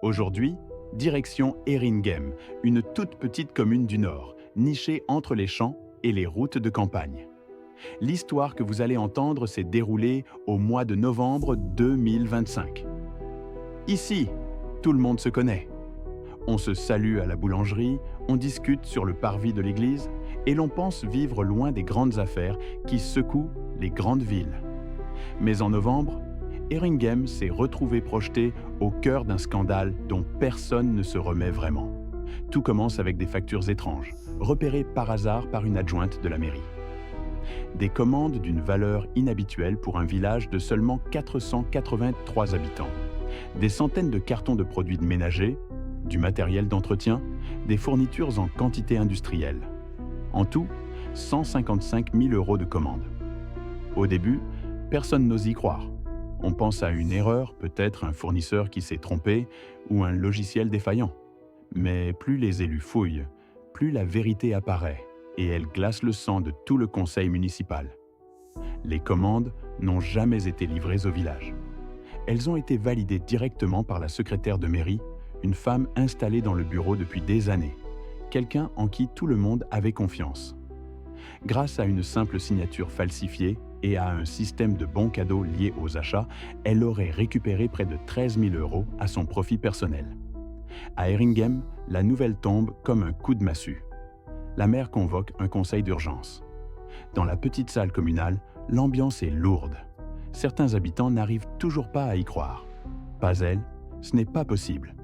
Aujourd'hui, direction Eringen, une toute petite commune du Nord, nichée entre les champs et les routes de campagne. L'histoire que vous allez entendre s'est déroulée au mois de novembre 2025. Ici, tout le monde se connaît. On se salue à la boulangerie, on discute sur le parvis de l'église et l'on pense vivre loin des grandes affaires qui secouent les grandes villes. Mais en novembre, Eringen s'est retrouvé projeté au cœur d'un scandale dont personne ne se remet vraiment. Tout commence avec des factures étranges, repérées par hasard par une adjointe de la mairie. Des commandes d'une valeur inhabituelle pour un village de seulement 483 habitants. Des centaines de cartons de produits ménagers, du matériel d'entretien, des fournitures en quantité industrielle. En tout, 155 000 € de commandes. Au début, personne n'ose y croire. On pense à une erreur, peut-être un fournisseur qui s'est trompé ou un logiciel défaillant. Mais plus les élus fouillent, plus la vérité apparaît et elle glace le sang de tout le conseil municipal. Les commandes n'ont jamais été livrées au village. Elles ont été validées directement par la secrétaire de mairie, une femme installée dans le bureau depuis des années, quelqu'un en qui tout le monde avait confiance. Grâce à une simple signature falsifiée et à un système de bons cadeaux liés aux achats, elle aurait récupéré près de 13 000 € à son profit personnel. À Eringen, la nouvelle tombe comme un coup de massue. La maire convoque un conseil d'urgence. Dans la petite salle communale, l'ambiance est lourde. Certains habitants n'arrivent toujours pas à y croire. Pas elle, ce n'est pas possible.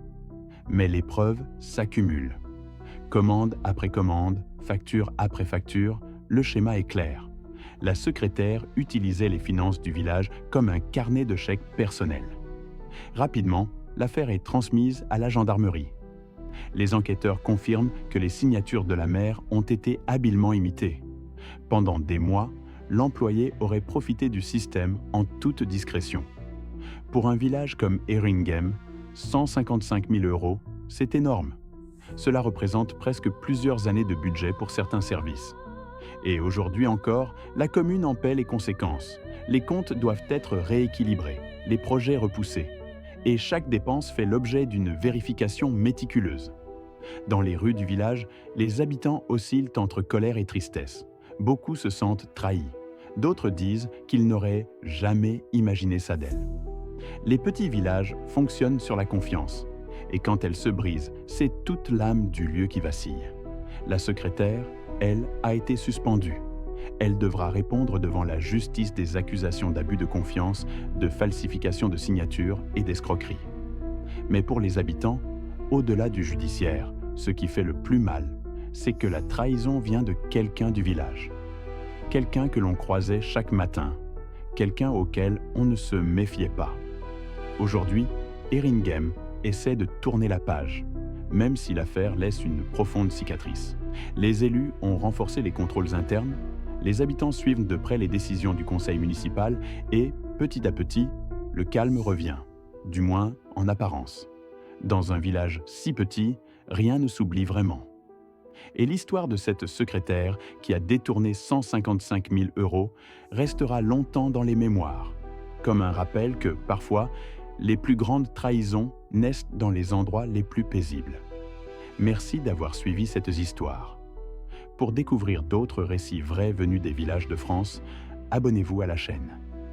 Mais les preuves s'accumulent. Commande après commande, facture après facture, le schéma est clair. La secrétaire utilisait les finances du village comme un carnet de chèques personnel. Rapidement, l'affaire est transmise à la gendarmerie. Les enquêteurs confirment que les signatures de la maire ont été habilement imitées. Pendant des mois, l'employé aurait profité du système en toute discrétion. Pour un village comme Eringen, 155 000 €, c'est énorme. Cela représente presque plusieurs années de budget pour certains services. Et aujourd'hui encore, la commune en paie les conséquences. Les comptes doivent être rééquilibrés, les projets repoussés. Et chaque dépense fait l'objet d'une vérification méticuleuse. Dans les rues du village, les habitants oscillent entre colère et tristesse. Beaucoup se sentent trahis. D'autres disent qu'ils n'auraient jamais imaginé ça d'elle. Les petits villages fonctionnent sur la confiance. Et quand elle se brise, c'est toute l'âme du lieu qui vacille. La secrétaire, elle, a été suspendue. Elle devra répondre devant la justice des accusations d'abus de confiance, de falsification de signatures et d'escroquerie. Mais pour les habitants, au-delà du judiciaire, ce qui fait le plus mal, c'est que la trahison vient de quelqu'un du village. Quelqu'un que l'on croisait chaque matin. Quelqu'un auquel on ne se méfiait pas. Aujourd'hui, Eringen essaie de tourner la page, même si l'affaire laisse une profonde cicatrice. Les élus ont renforcé les contrôles internes, les habitants suivent de près les décisions du conseil municipal et, petit à petit, le calme revient, du moins en apparence. Dans un village si petit, rien ne s'oublie vraiment. Et l'histoire de cette secrétaire qui a détourné 155 000 € restera longtemps dans les mémoires, comme un rappel que, parfois, les plus grandes trahisons naissent dans les endroits les plus paisibles. Merci d'avoir suivi cette histoire. Pour découvrir d'autres récits vrais venus des villages de France, abonnez-vous à la chaîne.